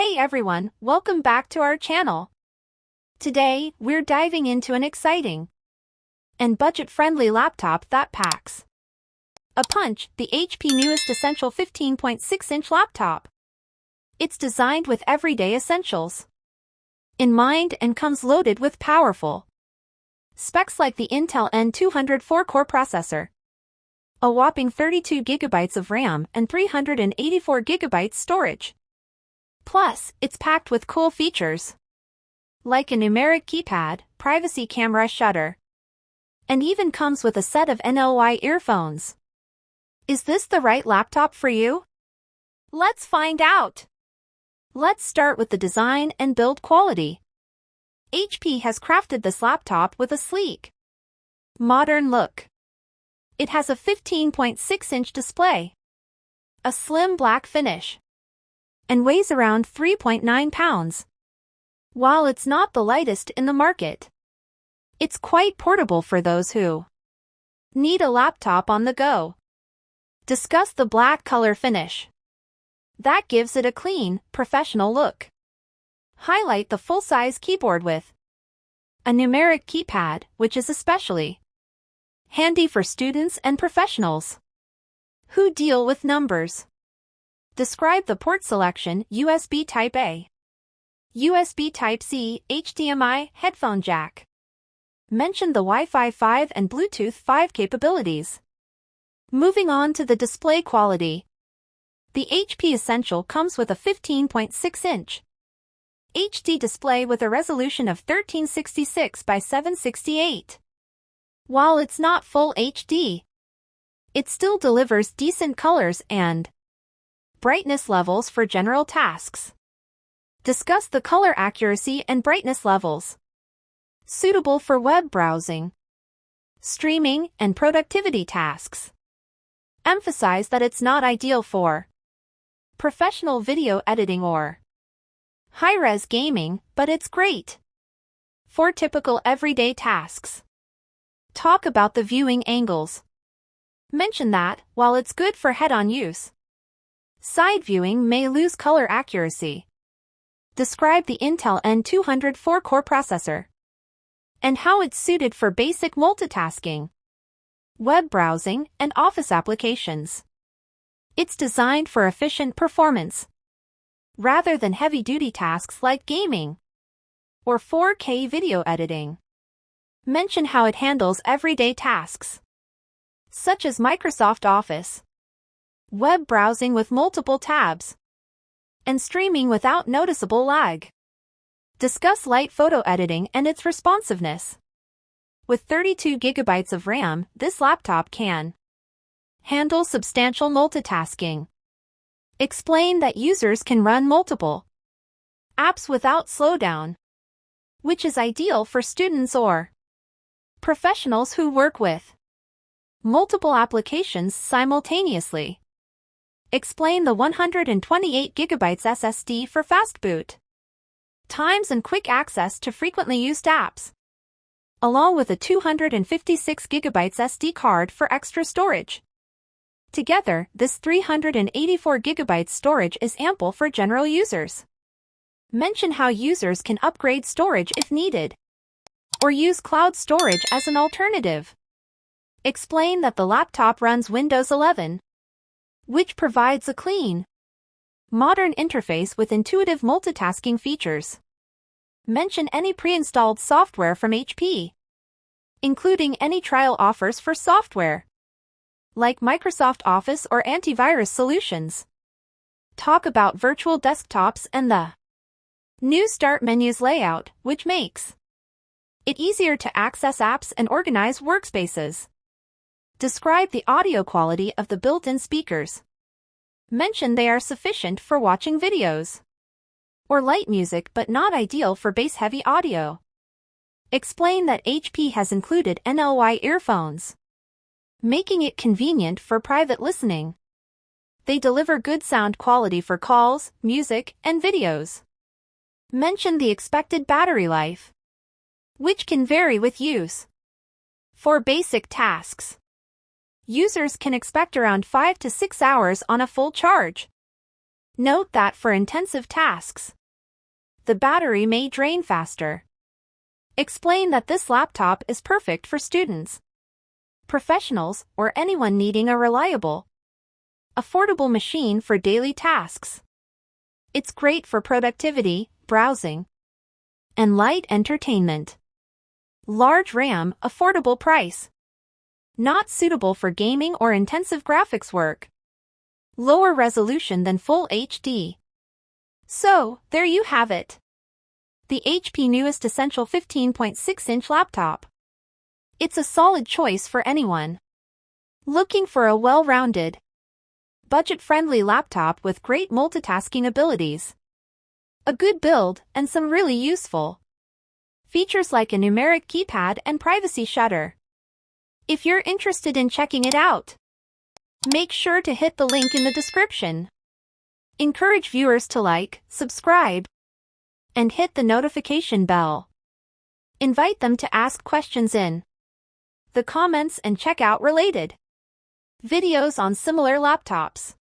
Hey everyone, welcome back to our channel. Today, we're diving into an exciting and budget-friendly laptop that packs a punch, the HP newest Essential 15.6-inch laptop. It's designed with everyday essentials in mind and comes loaded with powerful specs like the Intel N200 4-core processor, a whopping 32 GB of RAM and 384 GB storage. Plus, it's packed with cool features like a numeric keypad, privacy camera shutter, and even comes with a set of NLY earphones. Is this the right laptop for you? Let's find out. Let's start with the design and build quality. HP has crafted this laptop with a sleek, modern look. It has a 15.6-inch display, a slim black finish, and weighs around 3.9 pounds. While it's not the lightest in the market, it's quite portable for those who need a laptop on the go. Discuss the black color finish. That gives it a clean, professional look. Highlight the full-size keyboard with a numeric keypad, which is especially handy for students and professionals who deal with numbers. Describe the port selection: USB Type-A, USB Type-C, HDMI, headphone jack. Mention the Wi-Fi 5 and Bluetooth 5 capabilities. Moving on to the display quality. The HP Essential comes with a 15.6-inch HD display with a resolution of 1366 by 768. While it's not full HD, it still delivers decent colors and brightness levels for general tasks. Discuss the color accuracy and brightness levels. Suitable for web browsing, streaming, and productivity tasks. Emphasize that it's not ideal for professional video editing or high-res gaming, but it's great for typical everyday tasks. Talk about the viewing angles. Mention that, while it's good for head-on use, side viewing may lose color accuracy. Describe the Intel N200 4-core processor and how it's suited for basic multitasking, web browsing, and office applications. It's designed for efficient performance rather than heavy-duty tasks like gaming or 4K video editing. Mention how it handles everyday tasks such as Microsoft Office, web browsing with multiple tabs, and streaming without noticeable lag. Discuss light photo editing and its responsiveness. With 32 GB of RAM, this laptop can handle substantial multitasking. Explain that users can run multiple apps without slowdown, which is ideal for students or professionals who work with multiple applications simultaneously. Explain the 128 GB SSD for fast boot times and quick access to frequently used apps, along with a 256 GB SD card for extra storage. Together, this 384 GB storage is ample for general users. Mention how users can upgrade storage if needed, or use cloud storage as an alternative. Explain that the laptop runs Windows 11, which provides a clean, modern interface with intuitive multitasking features. Mention any pre-installed software from HP, including any trial offers for software like Microsoft Office or antivirus solutions. Talk about virtual desktops and the new Start menu's layout, which makes it easier to access apps and organize workspaces. Describe the audio quality of the built-in speakers. Mention they are sufficient for watching videos or light music but not ideal for bass-heavy audio. Explain that HP has included NLY earphones, making it convenient for private listening. They deliver good sound quality for calls, music, and videos. Mention the expected battery life, which can vary with use. For basic tasks, users can expect around 5 to 6 hours on a full charge. Note that for intensive tasks, the battery may drain faster. Explain that this laptop is perfect for students, professionals, or anyone needing a reliable, affordable machine for daily tasks. It's great for productivity, browsing, and light entertainment. Large RAM, affordable price. Not suitable for gaming or intensive graphics work. Lower resolution than Full HD. So, there you have it. The HP newest Essential 15.6-inch laptop. It's a solid choice for anyone looking for a well-rounded, budget-friendly laptop with great multitasking abilities, a good build, and some really useful features like a numeric keypad and privacy shutter. If you're interested in checking it out, make sure to hit the link in the description. Encourage viewers to like, subscribe, and hit the notification bell. Invite them to ask questions in the comments and check out related videos on similar laptops.